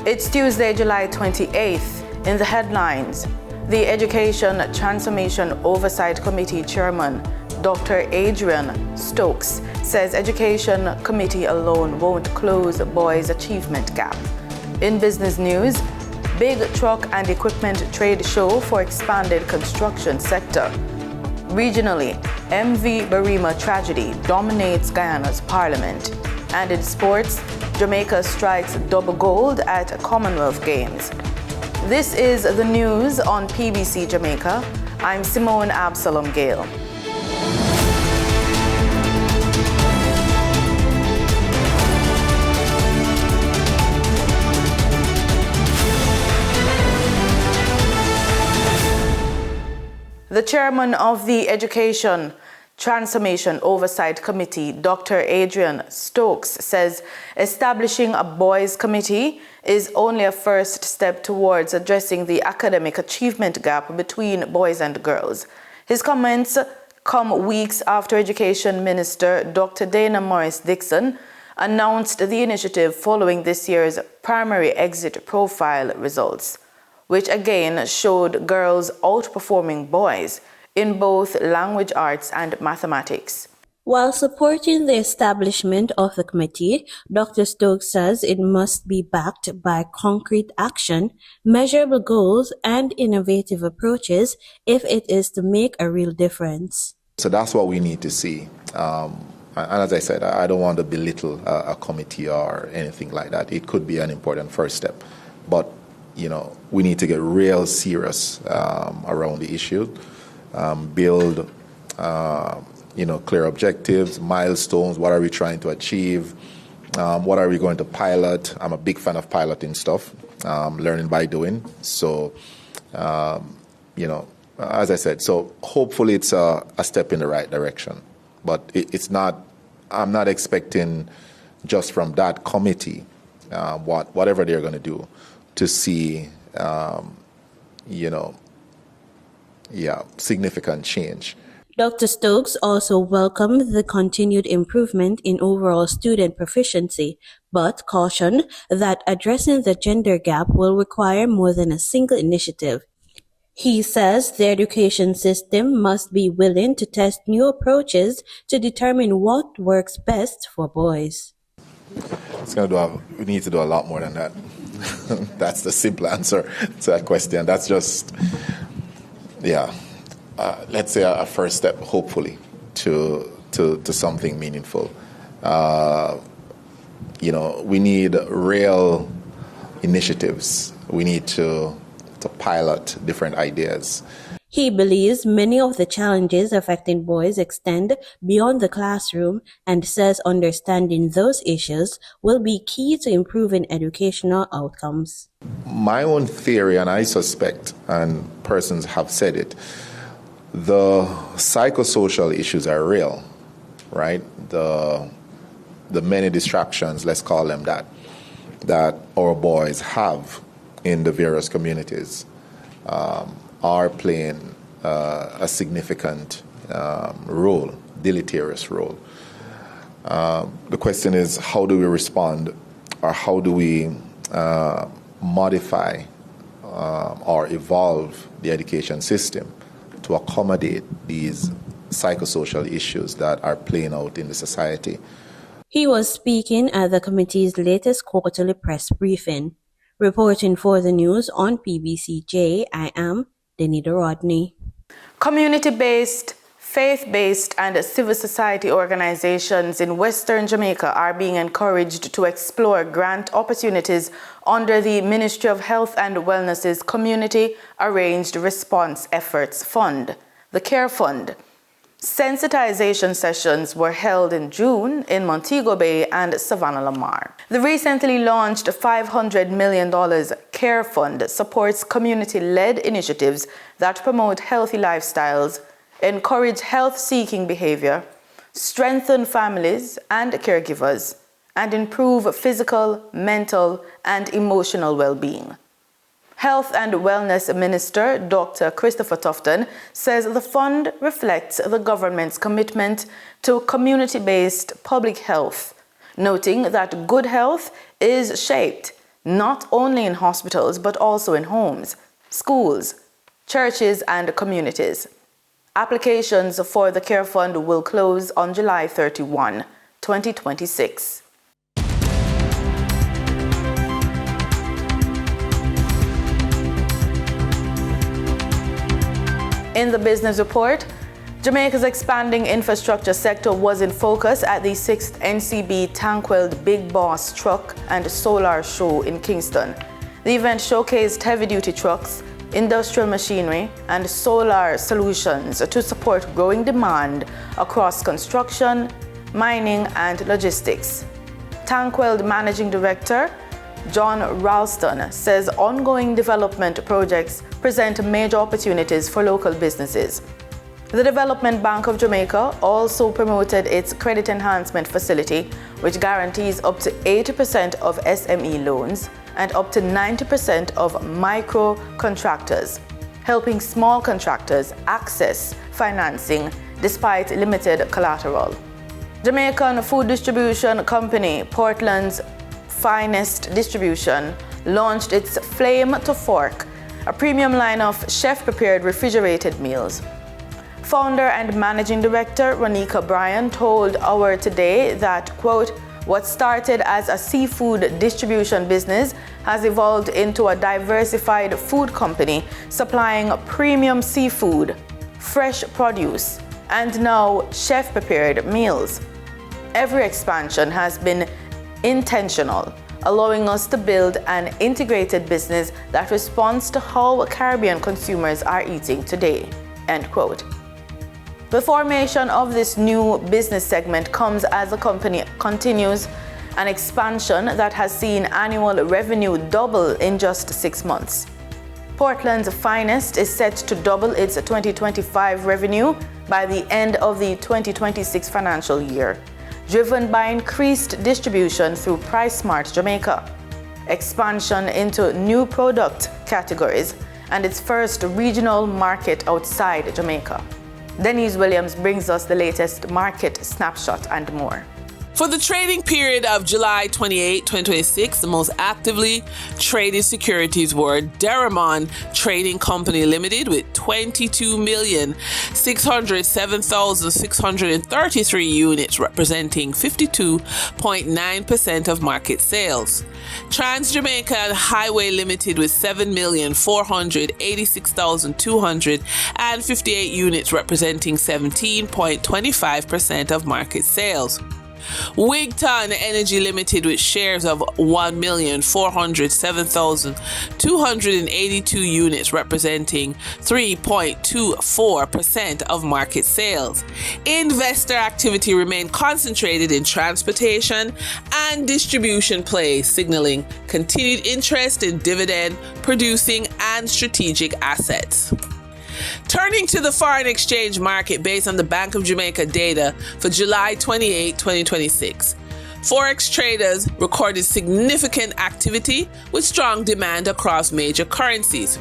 It's Tuesday, July 28th. In the headlines, the Education Transformation Oversight Committee Chairman, Dr. Adrian Stokes, says Education Committee alone won't close boys' achievement gap. In business news, big truck and equipment trade show for expanded construction sector. Regionally, MV Barima tragedy dominates Guyana's parliament. And in sports, Jamaica strikes double gold at Commonwealth Games. This is the news on PBC Jamaica. I'm Simone Absalom Gale. The chairman of the Education Transformation Oversight Committee, Dr. Adrian Stokes, says establishing a boys' committee is only a first step towards addressing the academic achievement gap between boys and girls. His comments come weeks after Education Minister Dr. Dana Morris-Dixon announced the initiative following this year's primary exit profile results, which again showed girls outperforming boys in both language arts and mathematics. While supporting the establishment of the committee, Dr. Stokes says it must be backed by concrete action, measurable goals, and innovative approaches if it is to make a real difference. So that's what we need to see. And as I said, I don't want to belittle a committee or anything like that. It could be an important first step. But, we need to get real serious around the issue. Build, clear objectives, milestones. What are we trying to achieve? What are we going to pilot? I'm a big fan of piloting stuff, learning by doing. So, as I said, so hopefully it's a step in the right direction. But it's not, I'm not expecting just from that committee, whatever they're going to do, to see, significant change. Dr. Stokes also welcomed the continued improvement in overall student proficiency, but cautioned that addressing the gender gap will require more than a single initiative. He says the education system must be willing to test new approaches to determine what works best for boys. We need to do a lot more than that. That's the simple answer to that question. That's just, let's say a first step, hopefully, to something meaningful. We need real initiatives. We need to pilot different ideas. He believes many of the challenges affecting boys extend beyond the classroom and says understanding those issues will be key to improving educational outcomes. My own theory, and I suspect, and persons have said it, the psychosocial issues are real, right? The many distractions, let's call them that our boys have in the various communities are playing a significant role, deleterious role. The question is, how do we respond, or how do we modify or evolve the education system to accommodate these psychosocial issues that are playing out in the society? He was speaking at the committee's latest quarterly press briefing. Reporting for the news on PBCJ, I am Denida Rodney. Community-based, faith-based, and civil society organizations in Western Jamaica are being encouraged to explore grant opportunities under the Ministry of Health and Wellness's Community Arranged Response Efforts Fund, the CARE Fund. Sensitization sessions were held in June in Montego Bay and Savannah Lamar. The recently launched $500 million CARE Fund supports community-led initiatives that promote healthy lifestyles, encourage health-seeking behavior, strengthen families and caregivers, and improve physical, mental, and emotional well-being. Health and Wellness Minister Dr. Christopher Tufton says the fund reflects the government's commitment to community-based public health, noting that good health is shaped not only in hospitals but also in homes, schools, churches, and communities. Applications for the Care Fund will close on July 31, 2026. In the business report, Jamaica's expanding infrastructure sector was in focus at the 6th NCB Tankweld Big Boss Truck and Solar Show in Kingston. The event showcased heavy-duty trucks, industrial machinery, and solar solutions to support growing demand across construction, mining, and logistics. Tankweld Managing Director John Ralston says ongoing development projects present major opportunities for local businesses. The Development Bank of Jamaica also promoted its credit enhancement facility, which guarantees up to 80% of SME loans and up to 90% of micro contractors, helping small contractors access financing despite limited collateral. Jamaican food distribution company Portland's Finest Distribution launched its Flame to Fork, a premium line of chef-prepared refrigerated meals. Founder and Managing Director Ronika Bryan told Our Today that, quote, what started as a seafood distribution business has evolved into a diversified food company supplying premium seafood, fresh produce, and now chef-prepared meals. Every expansion has been intentional, allowing us to build an integrated business that responds to how Caribbean consumers are eating today, end quote. The formation of this new business segment comes as the company continues an expansion that has seen annual revenue double in just 6 months. Portland's Finest is set to double its 2025 revenue by the end of the 2026 financial year, driven by increased distribution through PriceSmart Jamaica, expansion into new product categories, and its first regional market outside Jamaica. Denise Williams brings us the latest market snapshot and more. For the trading period of July 28, 2026, the most actively traded securities were Deramon Trading Company Limited with 22,607,633 units, representing 52.9% of market sales. Trans Jamaica Highway Limited with 7,486,258 units, representing 17.25% of market sales. Wigton Energy Limited with shares of 1,407,282 units, representing 3.24% of market sales. Investor activity remained concentrated in transportation and distribution plays, signaling continued interest in dividend-producing and strategic assets. Turning to the foreign exchange market based on the Bank of Jamaica data for July 28, 2026. Forex traders recorded significant activity with strong demand across major currencies.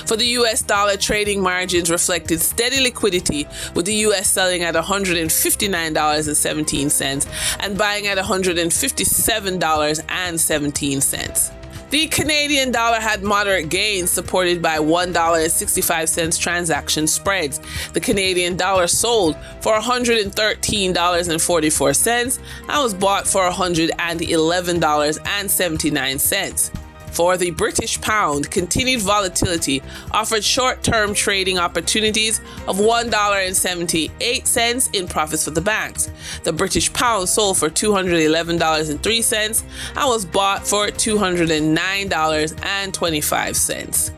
For the US dollar, trading margins reflected steady liquidity, with the US selling at $159.17 and buying at $157.17. The Canadian dollar had moderate gains, supported by $1.65 transaction spreads. The Canadian dollar sold for $113.44 and was bought for $111.79. For the British pound, continued volatility offered short-term trading opportunities of $1.78 in profits for the banks. The British pound sold for $211.03 and was bought for $209.25.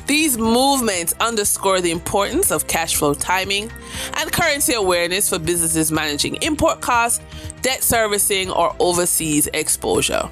These movements underscore the importance of cash flow timing and currency awareness for businesses managing import costs, debt servicing, or overseas exposure.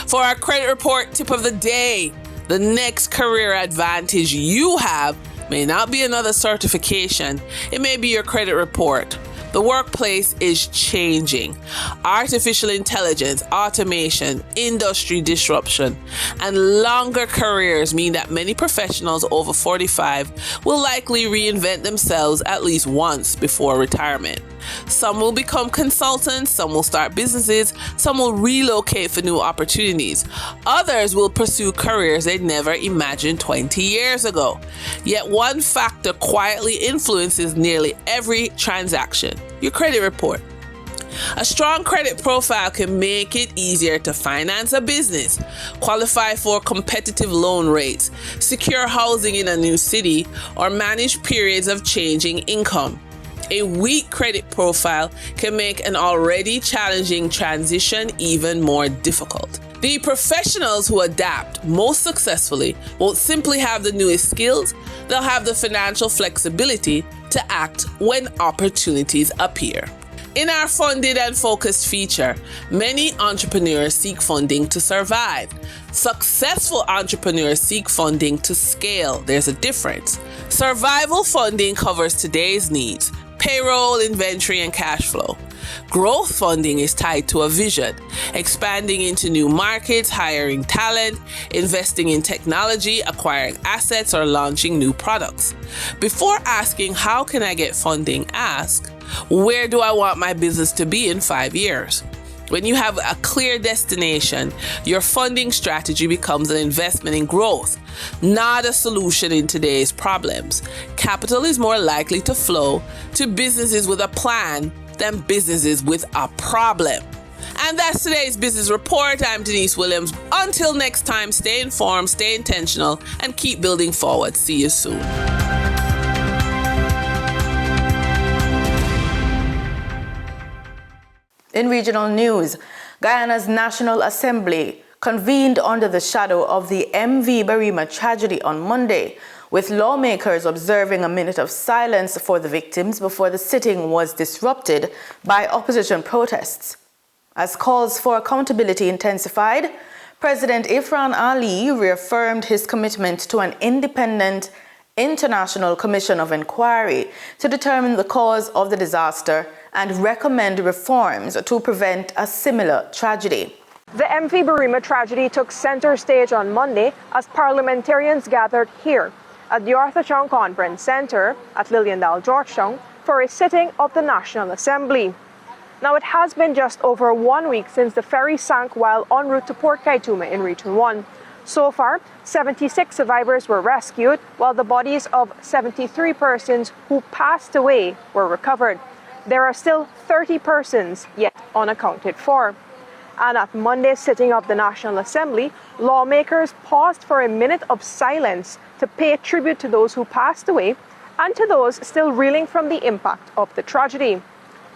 For our credit report tip of the day, the next career advantage you have may not be another certification. It may be your credit report. The workplace is changing. Artificial intelligence, automation, industry disruption, and longer careers mean that many professionals over 45 will likely reinvent themselves at least once before retirement. Some will become consultants, some will start businesses, some will relocate for new opportunities. Others will pursue careers they'd never imagined 20 years ago. Yet one factor quietly influences nearly every transaction: your credit report. A strong credit profile can make it easier to finance a business, qualify for competitive loan rates, secure housing in a new city, or manage periods of changing income. A weak credit profile can make an already challenging transition even more difficult. The professionals who adapt most successfully won't simply have the newest skills, they'll have the financial flexibility to act when opportunities appear. In our Funded and Focused feature, many entrepreneurs seek funding to survive. Successful entrepreneurs seek funding to scale. There's a difference. Survival funding covers today's needs: payroll, inventory, and cash flow. Growth funding is tied to a vision, expanding into new markets, hiring talent, investing in technology, acquiring assets, or launching new products. Before asking, how can I get funding, ask, where do I want my business to be in 5 years? When you have a clear destination, your funding strategy becomes an investment in growth, not a solution in today's problems. Capital is more likely to flow to businesses with a plan than businesses with a problem. And that's today's business report. I'm Denise Williams. Until next time, stay informed, stay intentional, and keep building forward. See you soon. In regional news, Guyana's National Assembly convened under the shadow of the MV Barima tragedy on Monday, with lawmakers observing a minute of silence for the victims before the sitting was disrupted by opposition protests. As calls for accountability intensified, President Ifran Ali reaffirmed his commitment to an independent international commission of inquiry to determine the cause of the disaster and recommend reforms to prevent a similar tragedy. The MV Barima tragedy took center stage on Monday as parliamentarians gathered here at the Arthur Chung Conference Center at Liliendal, Georgetown, for a sitting of the National Assembly. Now, it has been just over 1 week since the ferry sank while en route to Port Kaituma in Region 1. So far, 76 survivors were rescued, while the bodies of 73 persons who passed away were recovered. There are still 30 persons yet unaccounted for. And at Monday's sitting of the National Assembly, lawmakers paused for a minute of silence to pay tribute to those who passed away and to those still reeling from the impact of the tragedy.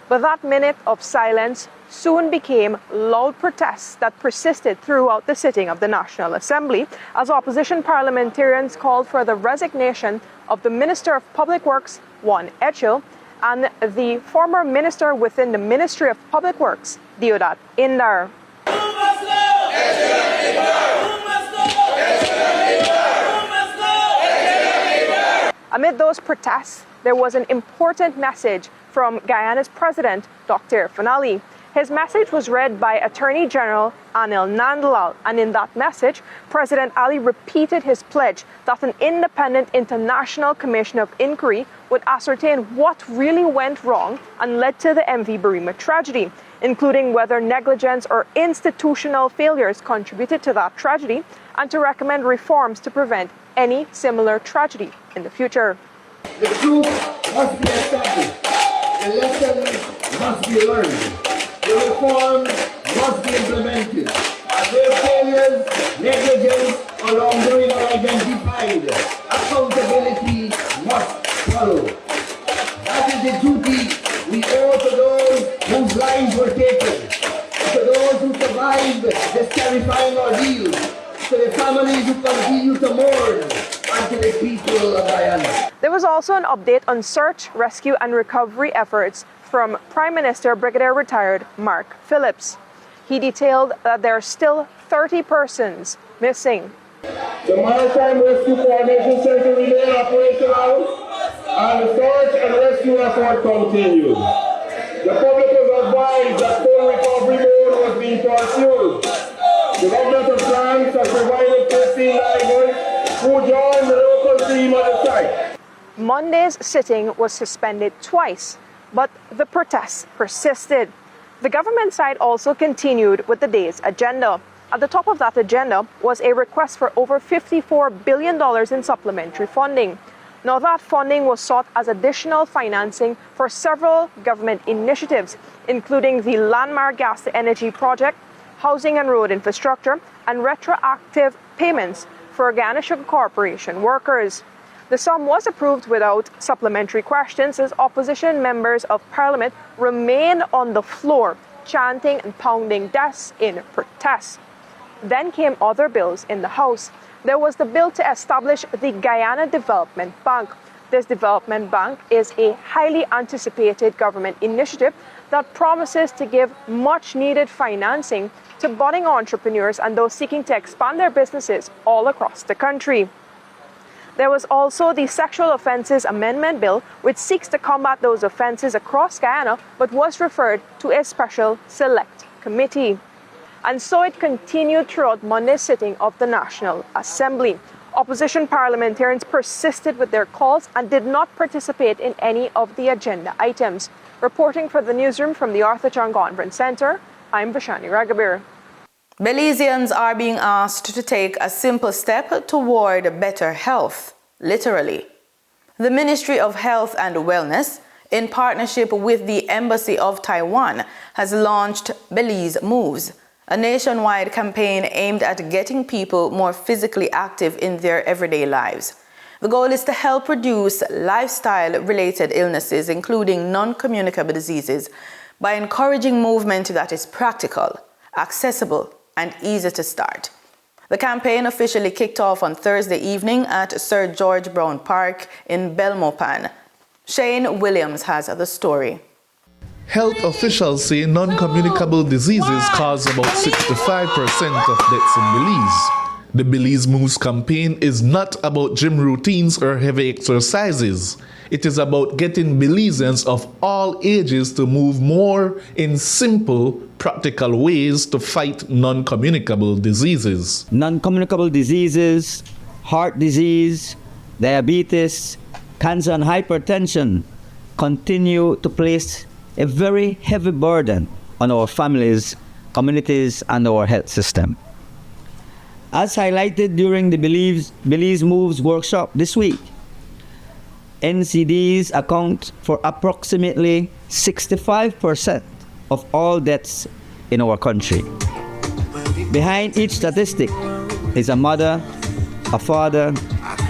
But that minute of silence soon became loud protests that persisted throughout the sitting of the National Assembly as opposition parliamentarians called for the resignation of the Minister of Public Works, Juan Echil, and the former minister within the Ministry of Public Works, Deodat Indar. Amid those protests, there was an important message from Guyana's president, Dr. Irfaan Ali. His message was read by Attorney General Anil Nandlal, and in that message, President Ali repeated his pledge that an independent international commission of inquiry would ascertain what really went wrong and led to the MV Barima tragedy, including whether negligence or institutional failures contributed to that tragedy, and to recommend reforms to prevent any similar tragedy in the future. The truth must be established. The lessons must be learned. The reforms must be implemented. Where failures, negligence, or wrongdoing are identified, accountability must follow. That is the duty we owe to those whose lives were taken, to those who survived this terrifying ordeal, to the families who continue to mourn, and to the people of Guyana. There was also an update on search, rescue, and recovery efforts from Prime Minister Brigadier Retired Mark Phillips. He detailed that there are still 30 persons missing. The Maritime Rescue Coordination Center remains operational, and the search and rescue effort continues. The public was advised that full recovery mode was being pursued. The government of France has provided 15 divers who joined the local team on the site. Monday's sitting was suspended twice, but the protests persisted. The government side also continued with the day's agenda. At the top of that agenda was a request for over $54 billion in supplementary funding. Now, that funding was sought as additional financing for several government initiatives, including the landmark gas-to-energy project, housing and road infrastructure, and retroactive payments for Guyana Sugar Corporation workers. The sum was approved without supplementary questions as opposition members of parliament remained on the floor, chanting and pounding desks in protest. Then came other bills in the House. There was the bill to establish the Guyana Development Bank. This development bank is a highly anticipated government initiative that promises to give much-needed financing to budding entrepreneurs and those seeking to expand their businesses all across the country. There was also the Sexual Offences Amendment Bill, which seeks to combat those offences across Guyana, but was referred to a special select committee. And so it continued throughout Monday's sitting of the National Assembly. Opposition parliamentarians persisted with their calls and did not participate in any of the agenda items. Reporting for the newsroom from the Arthur Chung Conference Centre, I'm Vashani Ragabir. Belizeans are being asked to take a simple step toward better health, literally. The Ministry of Health and Wellness, in partnership with the Embassy of Taiwan, has launched Belize Moves, a nationwide campaign aimed at getting people more physically active in their everyday lives. The goal is to help reduce lifestyle-related illnesses, including non-communicable diseases, by encouraging movement that is practical, accessible, and easy to start. The campaign officially kicked off on Thursday evening at Sir George Brown Park in Belmopan. Shane Williams has the story. Health officials say non-communicable diseases cause about 65% of deaths in Belize. The Belize Moves campaign is not about gym routines or heavy exercises. It is about getting Belizeans of all ages to move more in simple, practical ways to fight non-communicable diseases. Non-communicable diseases, heart disease, diabetes, cancer and hypertension continue to place a very heavy burden on our families, communities, and our health system. As highlighted during the Belize Moves workshop this week, NCDs account for approximately 65% of all deaths in our country. Behind each statistic is a mother, a father,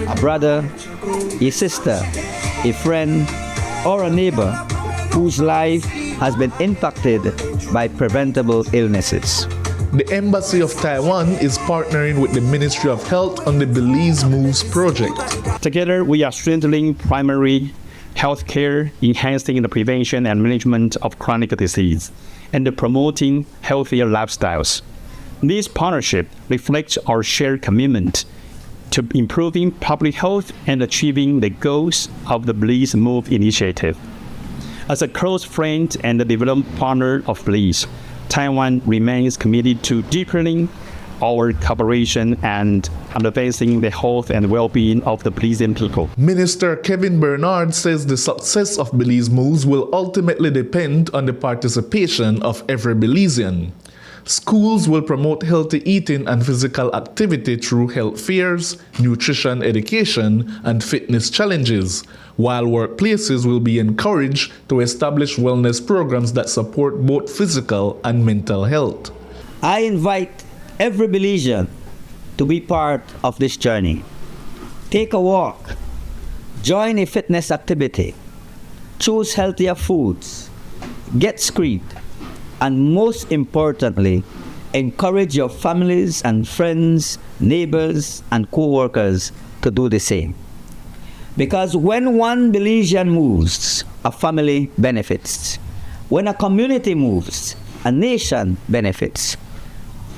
a brother, a sister, a friend, or a neighbor whose life has been impacted by preventable illnesses. The Embassy of Taiwan is partnering with the Ministry of Health on the Belize Moves project. Together, we are strengthening primary health care, enhancing the prevention and management of chronic disease, and promoting healthier lifestyles. This partnership reflects our shared commitment to improving public health and achieving the goals of the Belize Move initiative. As a close friend and a development partner of Belize, Taiwan remains committed to deepening our cooperation and advancing the health and well-being of the Belizean people. Minister Kevin Bernard says the success of Belize Moves will ultimately depend on the participation of every Belizean. Schools will promote healthy eating and physical activity through health fairs, nutrition education, and fitness challenges, while workplaces will be encouraged to establish wellness programs that support both physical and mental health. I invite every Belizean to be part of this journey. Take a walk, join a fitness activity, choose healthier foods, get screened, and most importantly, encourage your families and friends, neighbors, and co-workers to do the same. Because when one Belizean moves, a family benefits. When a community moves, a nation benefits.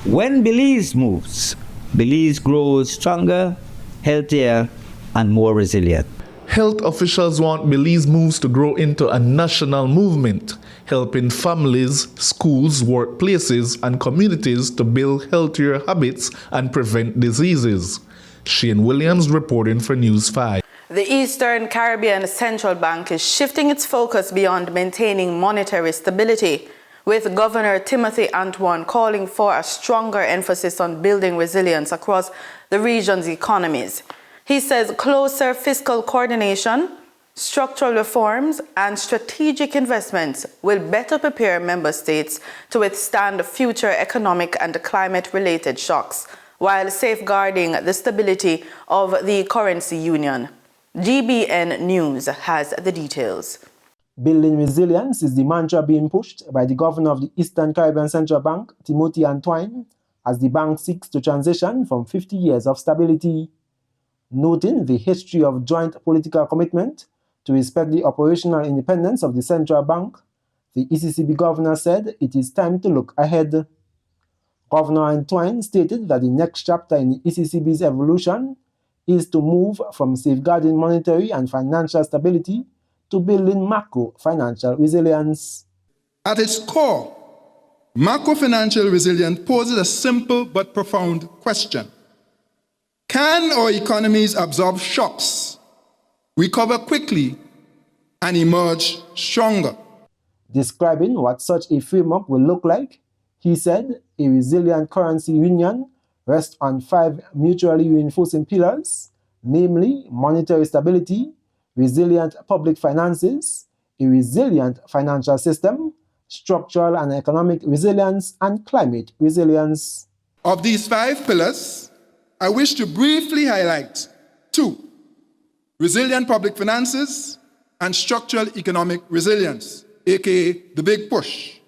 When Belize moves, Belize grows stronger, healthier, and more resilient. Health officials want Belize moves to grow into a national movement, helping families, schools, workplaces, and communities to build healthier habits and prevent diseases. Shane Williams reporting for News 5. The Eastern Caribbean Central Bank is shifting its focus beyond maintaining monetary stability, with Governor Timothy Antoine calling for a stronger emphasis on building resilience across the region's economies. He says closer fiscal coordination, structural reforms, and strategic investments will better prepare member states to withstand future economic and climate-related shocks, while safeguarding the stability of the currency union. GBN News has the details. Building resilience is the mantra being pushed by the governor of the Eastern Caribbean Central Bank, Timothy Antoine, as the bank seeks to transition from 50 years of stability. Noting the history of joint political commitment to respect the operational independence of the central bank, the ECCB governor said it is time to look ahead. Governor Antoine stated that the next chapter in the ECCB's evolution is to move from safeguarding monetary and financial stability to building macro-financial resilience. At its core, macro-financial resilience poses a simple but profound question. Can our economies absorb shocks, recover quickly, and emerge stronger? Describing what such a framework will look like, he said a resilient currency union rests on 5 mutually reinforcing pillars, namely monetary stability, resilient public finances, a resilient financial system, structural and economic resilience, and climate resilience. Of these 5 pillars, I wish to briefly highlight 2: resilient public finances and structural economic resilience, aka the big push,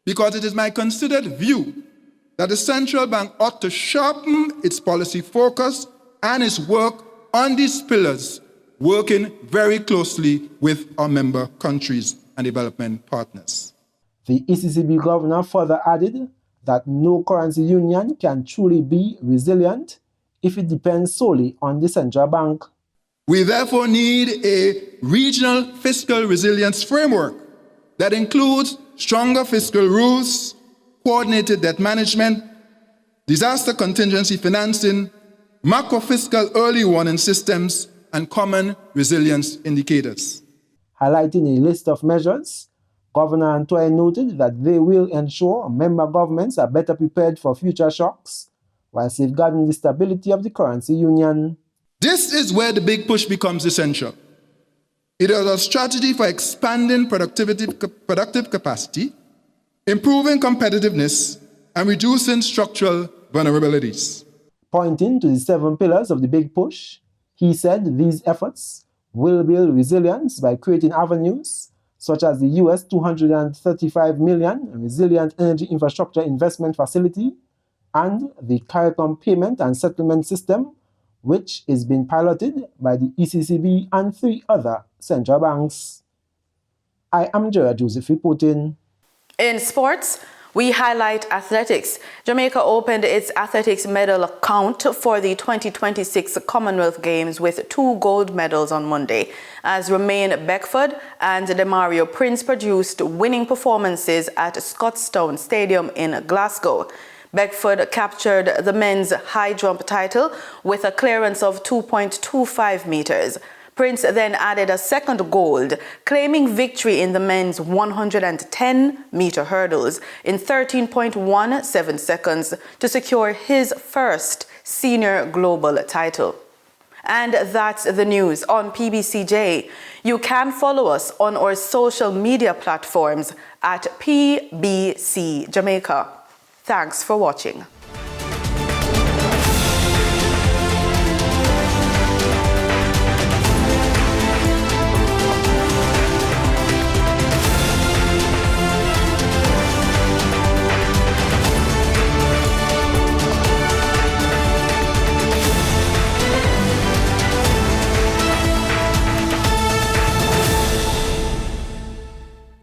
because it is my considered view that the central bank ought to sharpen its policy focus and its work on these pillars, working very closely with our member countries and development partners. The ECCB governor further added that no currency union can truly be resilient if it depends solely on the central bank. We therefore need a regional fiscal resilience framework that includes stronger fiscal rules, coordinated debt management, disaster contingency financing, macro-fiscal early warning systems, and common resilience indicators. Highlighting a list of measures, Governor Antoine noted that they will ensure member governments are better prepared for future shocks while safeguarding the stability of the currency union. This is where the big push becomes essential. It is a strategy for expanding productive capacity, improving competitiveness, and reducing structural vulnerabilities. Pointing to the 7 pillars of the big push, he said these efforts will build resilience by creating avenues such as the US $235 million Resilient Energy Infrastructure Investment Facility and the CARICOM Payment and Settlement System, which is being piloted by the ECCB and 3 other central banks. I am Gerard Joseph reporting. In sports, we highlight athletics. Jamaica opened its athletics medal count for the 2026 Commonwealth Games with 2 gold medals on Monday, as Romain Beckford and Demario Prince produced winning performances at Scotstoun Stadium in Glasgow. Beckford captured the men's high jump title with a clearance of 2.25 meters. Prince then added a second gold, claiming victory in the men's 110-meter hurdles in 13.17 seconds to secure his first senior global title. And that's the news on PBCJ. You can follow us on our social media platforms at PBCJamaica. Thanks for watching.